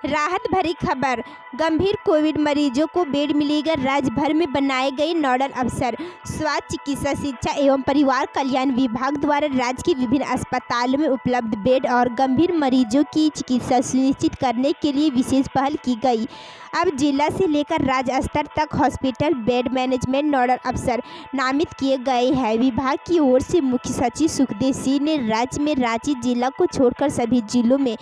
राहत भरी खबर। गंभीर कोविड मरीजों को बेड मिलेगा। राज्य भर में बनाए गए नोडल अफसर। स्वास्थ्य, चिकित्सा, शिक्षा एवं परिवार कल्याण विभाग द्वारा राज्य के विभिन्न अस्पतालों में उपलब्ध बेड और गंभीर मरीजों की चिकित्सा सुनिश्चित करने के लिए विशेष पहल की गई। अब जिला से लेकर राज्य स्तर तक हॉस्पिटल बेड मैनेजमेंट नोडल अफसर नामित किए गए हैं। विभाग की ओर से मुख्य सचिव सुखदेव सिंह ने राज्य में रांची जिला को छोड़कर सभी जिलों में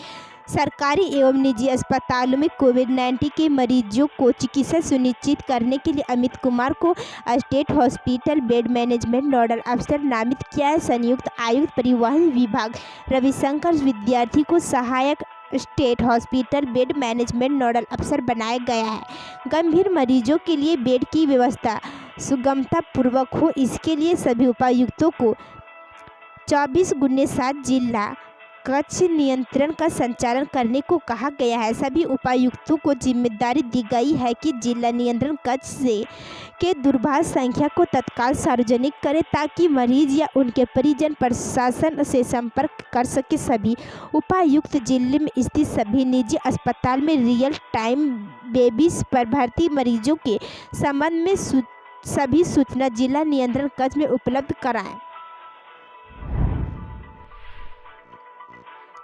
सरकारी एवं निजी अस्पतालों में कोविड-19 के मरीजों को चिकित्सा सुनिश्चित करने के लिए अमित कुमार को state hospital bed management nodal अफसर नामित किया है। संयुक्त आयुक्त परिवहन विभाग रविशंकर विद्यार्थी को सहायक state hospital bed management nodal अफसर बनाया गया है। गंभीर मरीजों के लिए बेड की व्यवस्था सुगमता पूर्वक हो, इसके लिए सभी उपायुक्तों को 24/7 जिला कक्ष नियंत्रण का संचालन करने को कहा गया है। सभी उपायुक्तों को जिम्मेदारी दी गई है कि जिला नियंत्रण कक्ष से के दूरभाष संख्या को तत्काल सार्वजनिक करें ताकि मरीज या उनके परिजन प्रशासन से संपर्क कर सके। सभी उपायुक्त जिले में स्थित सभी निजी अस्पताल में रियल टाइम बेबीज पर भर्ती मरीजों के संबंध में सभी सूचना जिला नियंत्रण कक्ष में उपलब्ध कराएं।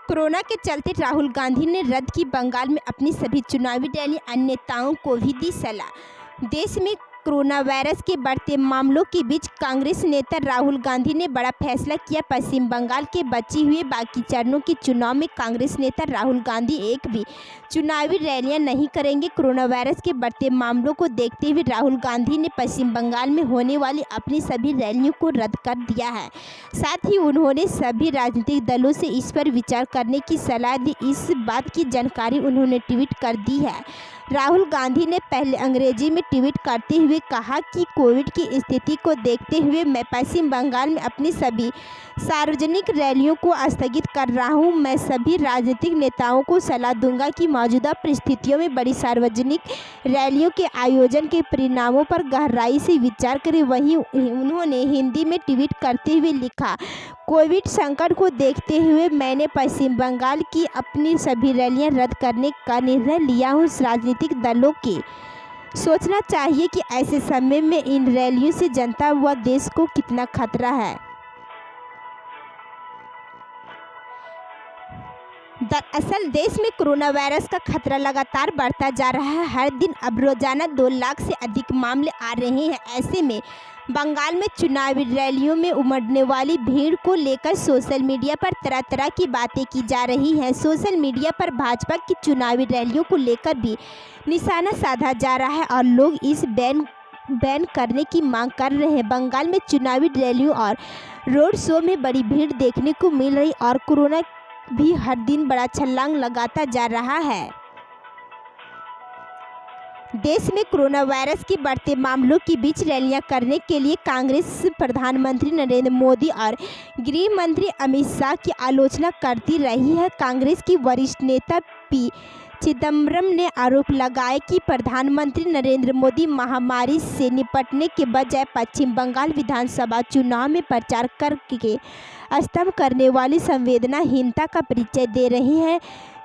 कोरोना के चलते राहुल गांधी ने रद्द की बंगाल में अपनी सभी चुनावी रैली। अन्य नेताओं को भी दी सलाह। देश में कोरोना वायरस के बढ़ते मामलों के बीच कांग्रेस नेता राहुल गांधी ने बड़ा फैसला किया। पश्चिम बंगाल के बचे हुए बाकी चरणों के चुनाव में कांग्रेस नेता राहुल गांधी एक भी चुनावी रैलियां नहीं करेंगे। कोरोना वायरस के बढ़ते मामलों को देखते हुए राहुल गांधी ने पश्चिम बंगाल में होने वाली अपनी सभी रैलियों को रद्द कर दिया है। साथ ही उन्होंने सभी राजनीतिक दलों से इस पर विचार करने की सलाह दी। इस बात की जानकारी उन्होंने ट्वीट कर दी है। राहुल गांधी ने पहले अंग्रेजी में ट्वीट करते हुए कहा कि कोविड की स्थिति को देखते हुए मैं पश्चिम बंगाल में अपनी सभी सार्वजनिक रैलियों को स्थगित कर रहा हूं। मैं सभी राजनीतिक नेताओं को सलाह दूंगा कि मौजूदा परिस्थितियों में बड़ी सार्वजनिक रैलियों के आयोजन के परिणामों पर गहराई से विचार करें। वहीं उन्होंने हिंदी में ट्वीट करते हुए लिखा, कोविड संकट को देखते हुए मैंने पश्चिम बंगाल की अपनी सभी रैलियां रद्द करने का निर्णय लिया हूं। राजनीतिक दलों के सोचना चाहिए कि ऐसे समय में इन रैलियों से जनता व देश को कितना खतरा है। दरअसल देश में कोरोना वायरस का खतरा लगातार बढ़ता जा रहा है। हर दिन अब रोजाना 2 लाख से अधिक मामले आ रहे हैं। ऐसे में बंगाल में चुनावी रैलियों में उमड़ने वाली भीड़ को लेकर सोशल मीडिया पर तरह तरह की बातें की जा रही हैं। सोशल मीडिया पर भाजपा की चुनावी रैलियों को लेकर भी निशाना साधा जा रहा है और लोग इस बैन करने की मांग कर रहे हैं। बंगाल में चुनावी रैलियों और रोड शो में बड़ी भीड़ देखने को मिल रही और कोरोना भी हर दिन बड़ा छलांग लगाता जा रहा है। देश में कोरोना वायरस के बढ़ते मामलों के बीच रैलियां करने के लिए कांग्रेस प्रधानमंत्री नरेंद्र मोदी और गृह मंत्री अमित शाह की आलोचना करती रही है। कांग्रेस की वरिष्ठ नेता पी चिदम्बरम ने आरोप लगाया कि प्रधानमंत्री नरेंद्र मोदी महामारी से निपटने के बजाय पश्चिम बंगाल विधानसभा चुनाव में प्रचार करके स्तंभ करने वाली संवेदनाहीनता का परिचय दे रहे हैं।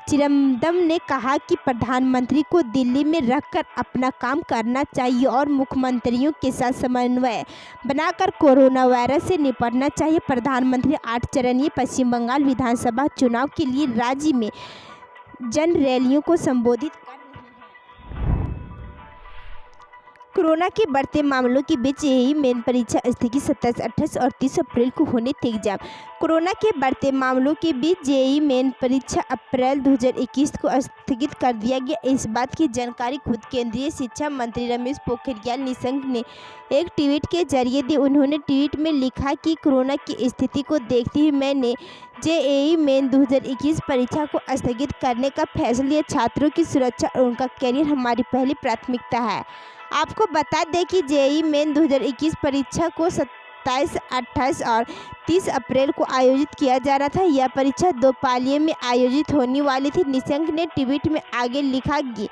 चिदम्बरम ने कहा कि प्रधानमंत्री को दिल्ली में रहकर अपना काम करना चाहिए और मुख्यमंत्रियों के साथ समन्वय बनाकर कोरोना वायरस से निपटना चाहिए। प्रधानमंत्री 8 चरणीय पश्चिम बंगाल विधानसभा चुनाव के लिए राज्य में जन रैलियों को संबोधित कर रहे हैं। कोरोना के बढ़ते मामलों के बीच जेईई मेन परीक्षा स्थगित 27, 28 और 30 अप्रैल को होने थे एग्जाम। कोरोना के बढ़ते मामलों के बीच जेईई मेन परीक्षा अप्रैल 2021 को स्थगित कर दिया गया। इस बात की जानकारी खुद केंद्रीय शिक्षा मंत्री रमेश पोखरियाल निशंक ने एक ट्वीट के जरिए दी। उन्होंने ट्वीट में लिखा कि कोरोना की स्थिति को देखते हुए मैंने जेईई मेन 2021 परीक्षा को स्थगित करने का फैसला लिया। छात्रों की सुरक्षा और उनका करियर हमारी पहली प्राथमिकता है। आपको बता दें कि जेईई मेन 2021 परीक्षा को 27, 28 और 30 अप्रैल को आयोजित किया जा रहा था। यह परीक्षा 2 पालियों में आयोजित होने वाली थी। निशंक ने ट्वीट में आगे लिखा कि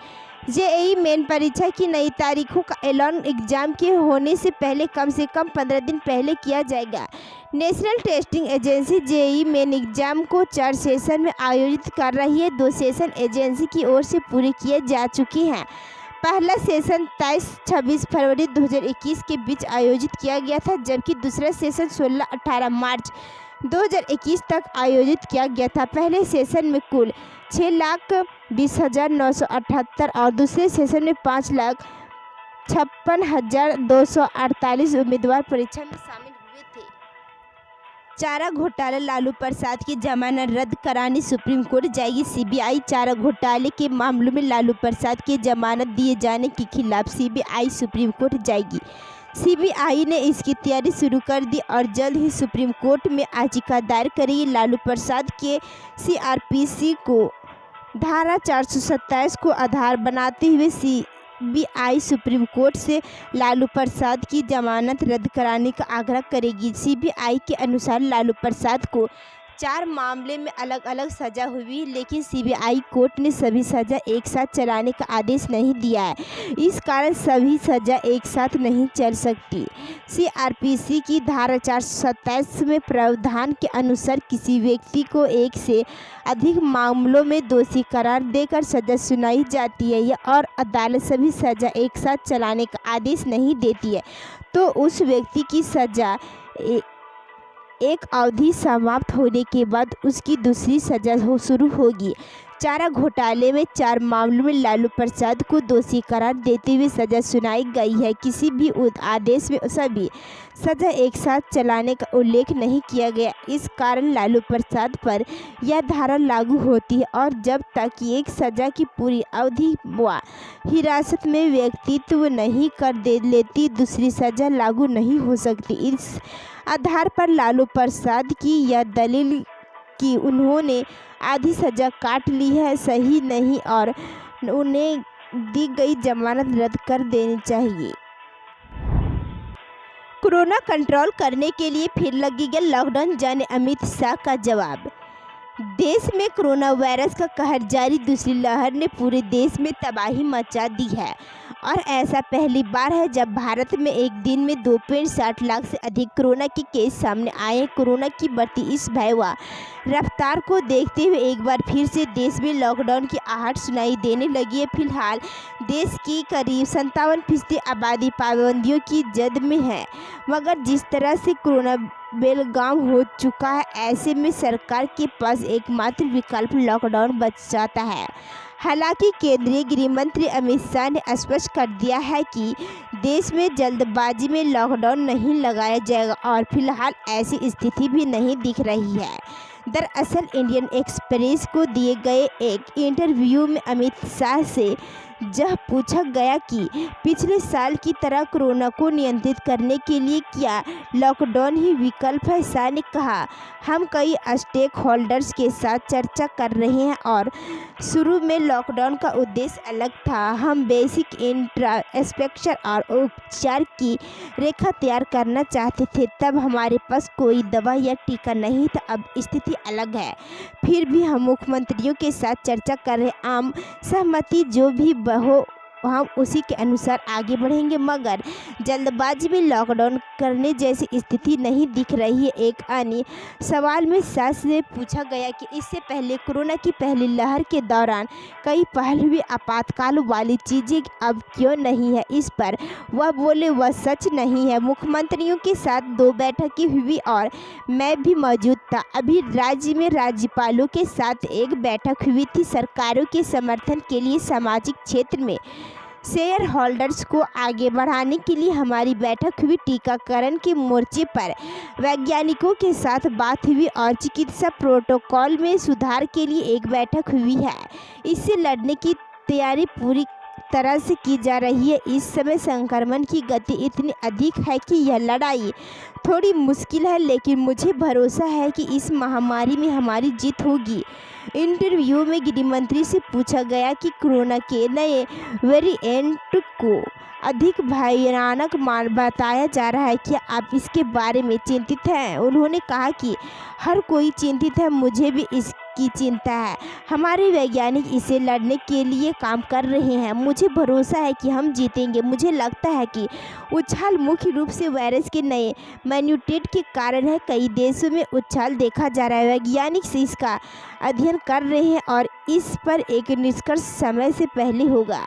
जेईई मेन परीक्षा की नई तारीखों का ऐलान एग्जाम के होने से कम 15 दिन पहले किया जाएगा। National testing agency JEE main exam को 4 सेशन में आयोजित कर रही है। 2 सेशन एजेंसी की ओर से पूरे किए जा चुके हैं। पहला सेशन 23-26 फरवरी 2021 के बीच आयोजित किया गया था, जबकि दूसरा सेशन 16-18 मार्च 2021 तक आयोजित किया गया था। पहले सेशन में कुल 6,20,978 और दूसरे सेशन में 5,56,248 उम्मीदवार परीक्षा में शामिल हुए थे। चारा घोटाला, लालू प्रसाद की जमानत रद्द कराने सुप्रीम कोर्ट जाएगी सीबीआई। चारा घोटाले के मामलों में लालू प्रसाद की जमानत दिए जाने के खिलाफ सीबीआई सुप्रीम कोर्ट जाएगी। सीबीआई ने इसकी तैयारी शुरू कर दी और जल्द ही सुप्रीम कोर्ट में याचिका दायर करेगी। लालू प्रसाद के सीआरपीसी को धारा 427 को आधार बनाते हुए सीबीआई सुप्रीम कोर्ट से लालू प्रसाद की जमानत रद्द कराने का आग्रह करेगी। सीबीआई के अनुसार लालू प्रसाद को 4 मामले में अलग अलग सज़ा हुई, लेकिन सीबीआई कोर्ट ने सभी सज़ा एक साथ चलाने का आदेश नहीं दिया है। इस कारण सभी सज़ा एक साथ नहीं चल सकती। सीआरपीसी की धारा 427 में प्रावधान के अनुसार किसी व्यक्ति को एक से अधिक मामलों में दोषी करार देकर सज़ा सुनाई जाती है और अदालत सभी सज़ा एक साथ चलाने का आदेश नहीं देती है, तो उस व्यक्ति की सज़ा एक अवधि समाप्त होने के बाद उसकी दूसरी सज़ा शुरू होगी। चारा घोटाले में 4 मामलों में लालू प्रसाद को दोषी करार देते हुए सज़ा सुनाई गई है। किसी भी आदेश में सभी सज़ा एक साथ चलाने का उल्लेख नहीं किया गया। इस कारण लालू प्रसाद पर यह धारा लागू होती है और जब तक एक सज़ा की पूरी अवधि व हिरासत में व्यक्तित्व नहीं कर दे लेती, दूसरी सज़ा लागू नहीं हो सकती। इस आधार पर लालू प्रसाद की यह दलील कि उन्होंने आधी सज़ा काट ली है सही नहीं और उन्हें दी गई जमानत रद्द कर देनी चाहिए। कोरोना कंट्रोल करने के लिए फिर लगेगा लॉकडाउन, जाने अमित शाह का जवाब। देश में कोरोना वायरस का कहर जारी। दूसरी लहर ने पूरे देश में तबाही मचा दी है और ऐसा पहली बार है जब भारत में एक दिन में 2.60 लाख से अधिक कोरोना के केस सामने आए हैं। कोरोना की बढ़ती इस भयावह रफ्तार को देखते हुए एक बार फिर से देश में लॉकडाउन की आहट सुनाई देने लगी है। फिलहाल देश की करीब 57% आबादी पाबंदियों की जद में है, मगर जिस तरह से कोरोना बेलगाम हो चुका है, ऐसे में सरकार के पास एकमात्र विकल्प लॉकडाउन बच जाता है। हालांकि केंद्रीय गृह मंत्री अमित शाह ने स्पष्ट कर दिया है कि देश में जल्दबाजी में लॉकडाउन नहीं लगाया जाएगा और फिलहाल ऐसी स्थिति भी नहीं दिख रही है। दरअसल इंडियन एक्सप्रेस को दिए गए एक इंटरव्यू में अमित शाह से जब पूछा गया कि पिछले साल की तरह कोरोना को नियंत्रित करने के लिए क्या लॉकडाउन ही विकल्प है, शाह ने कहा, हम कई स्टेक होल्डर्स के साथ चर्चा कर रहे हैं और शुरू में लॉकडाउन का उद्देश्य अलग था। हम बेसिक इंफ्रास्ट्रक्चर और उपचार की रेखा तैयार करना चाहते थे, तब हमारे पास कोई दवा या टीका नहीं था। अब स्थिति अलग है, फिर भी हम मुख्यमंत्रियों के साथ चर्चा कर रहे, आम सहमति जो भी हो हम उसी के अनुसार आगे बढ़ेंगे, मगर जल्दबाजी में लॉकडाउन करने जैसी स्थिति नहीं दिख रही है। एक अन्य सवाल में शाह से पूछा गया कि इससे पहले कोरोना की पहली लहर के दौरान कई पहल हुई, आपातकाल वाली चीज़ें अब क्यों नहीं है। इस पर वह बोले, वह सच नहीं है। मुख्यमंत्रियों के साथ 2 बैठकें हुई और मैं भी मौजूद था। अभी राज्य में राज्यपालों के साथ एक बैठक हुई थी। सरकारों के समर्थन के लिए सामाजिक क्षेत्र में शेयर होल्डर्स को आगे बढ़ाने के लिए हमारी बैठक हुई। टीकाकरण के मोर्चे पर वैज्ञानिकों के साथ बात हुई और चिकित्सा प्रोटोकॉल में सुधार के लिए एक बैठक हुई है। इससे लड़ने की तैयारी पूरी तरह से की जा रही है। इस समय संक्रमण की गति इतनी अधिक है कि यह लड़ाई थोड़ी मुश्किल है, लेकिन मुझे भरोसा है कि इस महामारी में हमारी जीत होगी। इंटरव्यू में गृह मंत्री से पूछा गया कि कोरोना के नए वेरिएंट को अधिक भयानक बताया जा रहा है, क्या आप इसके बारे में चिंतित हैं? उन्होंने कहा कि हर कोई चिंतित है, मुझे भी की चिंता है। हमारे वैज्ञानिक इसे लड़ने के लिए काम कर रहे हैं। मुझे भरोसा है कि हम जीतेंगे। मुझे लगता है कि उछाल मुख्य रूप से वायरस के नए म्यूटेंट के कारण है। कई देशों में उछाल देखा जा रहा है। वैज्ञानिक इसका अध्ययन कर रहे हैं और इस पर एक निष्कर्ष समय से पहले होगा।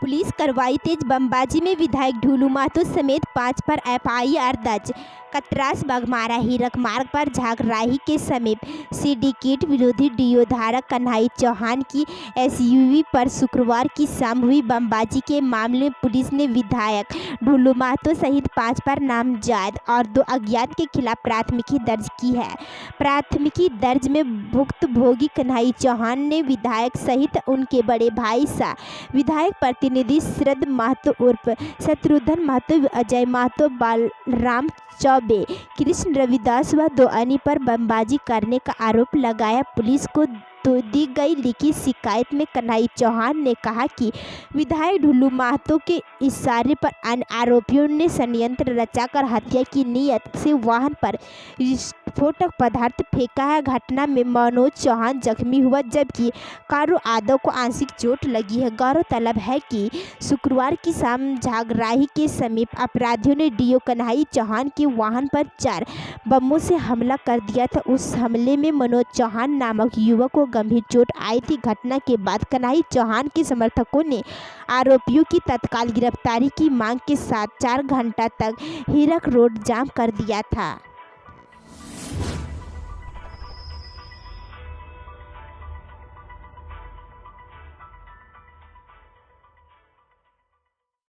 पुलिस कार्रवाई तेज। बमबाजी में विधायक ढुलू महतो समेत 5 पर एफआईआर दर्ज। कतरास बघमारा हीरक मार्ग पर झागराही के समीप सिंडिकेट विरोधी डीओ धारक कन्हई चौहान की एसयूवी पर शुक्रवार की शाम हुई बमबाजी के मामले में पुलिस ने विधायक ढुलू महतो सहित 5 पर नामजद और 2 अज्ञात के खिलाफ प्राथमिकी दर्ज की है। प्राथमिकी दर्ज में भुक्तभोगी कन्हई चौहान ने विधायक सहित उनके बड़े भाई सा विधायक प्रतिनिधि शरद महतो उर्फ शत्रुघ्न महतो, अजय महतो, बालराम चौबे, कृष्ण रविदास व 2 अन्य पर बमबाजी करने का आरोप लगाया। पुलिस को दी गई लिखित शिकायत में कन्हई चौहान ने कहा कि विधायक ढुलू महतो के इशारे पर अन्य आरोपियों ने षड्यंत्र रचाकर हत्या की नीयत से वाहन पर विस्फोटक पदार्थ फेंका है। घटना में मनोज चौहान जख्मी हुआ जबकि कारू यादव को आंशिक चोट लगी है। गौरतलब है कि शुक्रवार की शाम झागराही के समीप अपराधियों ने डीओ कन्हई चौहान के वाहन पर 4 बमों से हमला कर दिया था। उस हमले में मनोज चौहान नामक युवक को गंभीर चोट आई थी। घटना के बाद कन्हई चौहान के समर्थकों ने आरोपियों की तत्काल गिरफ्तारी की मांग के साथ 4 घंटा तक हीरक रोड जाम कर दिया था।